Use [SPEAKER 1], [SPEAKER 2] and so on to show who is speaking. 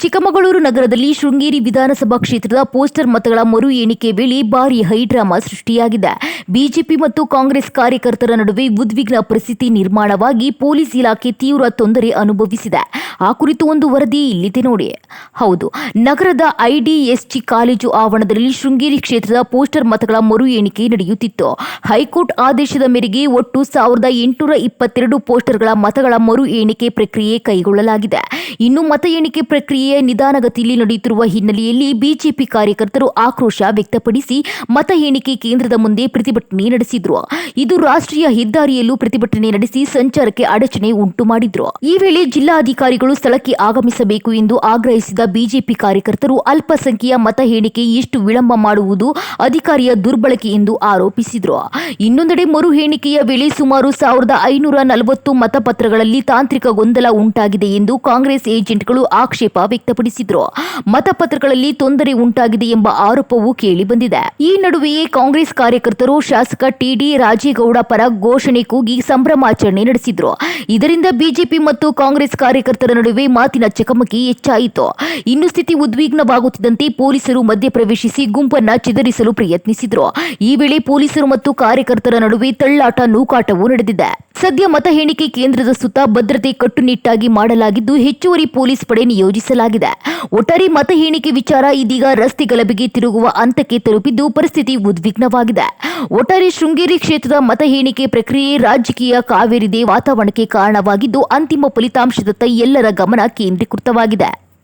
[SPEAKER 1] ಚಿಕ್ಕಮಗಳೂರು ನಗರದಲ್ಲಿ ಶೃಂಗೇರಿ ವಿಧಾನಸಭಾ ಕ್ಷೇತ್ರದ ಪೋಸ್ಟರ್ ಮತಗಳ ಮರು ಎಣಿಕೆ ವೇಳೆ ಭಾರೀ ಹೈಡ್ರಾಮಾ ಸೃಷ್ಟಿಯಾಗಿದೆ. ಬಿಜೆಪಿ ಮತ್ತು ಕಾಂಗ್ರೆಸ್ ಕಾರ್ಯಕರ್ತರ ನಡುವೆ ಉದ್ವಿಗ್ನ ಪರಿಸ್ಥಿತಿ ನಿರ್ಮಾಣವಾಗಿ ಪೊಲೀಸ್ ಇಲಾಖೆ ತೀವ್ರ ತೊಂದರೆ ಅನುಭವಿಸಿದೆ. ಆ ಕುರಿತು ಒಂದು ವರದಿ ಇಲ್ಲಿದೆ ನೋಡಿ. ಹೌದು, ನಗರದ ಐಡಿಎಸ್ಜಿ ಕಾಲೇಜು ಆವರಣದಲ್ಲಿ ಶೃಂಗೇರಿ ಕ್ಷೇತ್ರದ ಪೋಸ್ಟರ್ ಮತಗಳ ಮರು ಎಣಿಕೆ ನಡೆಯುತ್ತಿತ್ತು. ಹೈಕೋರ್ಟ್ ಆದೇಶದ ಮೇರೆಗೆ ಒಟ್ಟು 1822 ಪೋಸ್ಟರ್ಗಳ ಮತಗಳ ಮರು ಎಣಿಕೆ ಪ್ರಕ್ರಿಯೆ ಕೈಗೊಳ್ಳಲಾಗಿದೆ. ಇನ್ನು ಮತ ಎಣಿಕೆ ಪ್ರಕ್ರಿಯೆ ನಿಧಾನಗತಿಯಲ್ಲಿ ನಡೆಯುತ್ತಿರುವ ಹಿನ್ನೆಲೆಯಲ್ಲಿ ಬಿಜೆಪಿ ಕಾರ್ಯಕರ್ತರು ಆಕ್ರೋಶ ವ್ಯಕ್ತಪಡಿಸಿ ಮತ ಎಣಿಕೆ ಕೇಂದ್ರದ ಮುಂದೆ ಪ್ರತಿಭಟನೆ ನಡೆಸಿದ್ರು. ಇದು ರಾಷ್ಟ್ರೀಯ ಹೆದ್ದಾರಿಯಲ್ಲೂ ಪ್ರತಿಭಟನೆ ನಡೆಸಿ ಸಂಚಾರಕ್ಕೆ ಅಡಚಣೆ ಉಂಟು ಮಾಡಿದ್ರು. ಈ ವೇಳೆ ಜಿಲ್ಲಾಧಿಕಾರಿಗಳು ಸ್ಥಳಕ್ಕೆ ಆಗಮಿಸಬೇಕು ಎಂದು ಆಗ್ರಹಿಸಿದ ಬಿಜೆಪಿ ಕಾರ್ಯಕರ್ತರು ಅಲ್ಪಸಂಖ್ಯೆಯ ಮತ ಎಣಿಕೆ ಎಷ್ಟು ವಿಳಂಬ ಮಾಡುವುದು ಅಧಿಕಾರಿಯ ದುರ್ಬಳಕೆ ಎಂದು ಆರೋಪಿಸಿದ್ರು. ಇನ್ನೊಂದೆಡೆ ಮರು ಎಣಿಕೆಯ ವೇಳೆ ಸುಮಾರು 1540 ಮತಪತ್ರಗಳಲ್ಲಿ ತಾಂತ್ರಿಕ ಗೊಂದಲ ಉಂಟಾಗಿದೆ ಎಂದು ಕಾಂಗ್ರೆಸ್ ಏಜೆಂಟ್ಗಳು ಆಕ್ಷೇಪ ವ್ಯಕ್ತಪಡಿಸಿದ್ರು. ಮತಪತ್ರಗಳಲ್ಲಿ ತೊಂದರೆ ಉಂಟಾಗಿದೆ ಎಂಬ ಆರೋಪವೂ ಕೇಳಿಬಂದಿದೆ. ಈ ನಡುವೆಯೇ ಕಾಂಗ್ರೆಸ್ ಕಾರ್ಯಕರ್ತರು ಶಾಸಕ ಟಿಡಿ ರಾಜೇಗೌಡ ಪರ ಘೋಷಣೆ ಕೂಗಿ ಸಂಭ್ರಮಾಚರಣೆ ನಡೆಸಿದ್ರು. ಇದರಿಂದ ಬಿಜೆಪಿ ಮತ್ತು ಕಾಂಗ್ರೆಸ್ ಕಾರ್ಯಕರ್ತರ ನಡುವೆ ಮಾತಿನ ಚಕಮಕಿ ಹೆಚ್ಚಾಯಿತು. ಇನ್ನು ಸ್ಥಿತಿ ಉದ್ವಿಗ್ನವಾಗುತ್ತಿದ್ದಂತೆ ಪೊಲೀಸರು ಮಧ್ಯಪ್ರವೇಶಿಸಿ ಗುಂಪನ್ನ ಚೆದರಿಸಲು ಪ್ರಯತ್ನಿಸಿದ್ರು. ಈ ವೇಳೆ ಪೊಲೀಸರು ಮತ್ತು ಕಾರ್ಯಕರ್ತರ ನಡುವೆ ತಳ್ಳಾಟ ನೂಕಾಟವೂ ನಡೆದಿದೆ. ಸದ್ಯ ಮತ ಎಣಿಕೆ ಕೇಂದ್ರದ ಸುತ್ತ ಭದ್ರತೆ ಕಟ್ಟುನಿಟ್ಟಾಗಿ ಮಾಡಲಾಗಿದ್ದು ಹೆಚ್ಚುವರಿ ಪೊಲೀಸ್ ಪಡೆ ನಿಯೋಜಿಸಲಾಗಿದೆ. ಒಟ್ಟಾರೆ ಮತ ಎಣಿಕೆ ವಿಚಾರ ಇದೀಗ ರಸ್ತೆ ಗಲಭೆಗೆ ತಿರುಗುವ ಹಂತಕ್ಕೆ ತಲುಪಿದ್ದು ಪರಿಸ್ಥಿತಿ ಉದ್ವಿಗ್ನವಾಗಿದೆ. ಒಟ್ಟಾರೆ ಶೃಂಗೇರಿ ಕ್ಷೇತ್ರದ ಮತ ಎಣಿಕೆ ಪ್ರಕ್ರಿಯೆ ರಾಜಕೀಯ ಕಾವೇರಿದೆ ವಾತಾವರಣಕ್ಕೆ ಕಾರಣವಾಗಿದ್ದು ಅಂತಿಮ ಫಲಿತಾಂಶದತ್ತ ಎಲ್ಲರ ಗಮನ ಕೇಂದ್ರೀಕೃತವಾಗಿದೆ.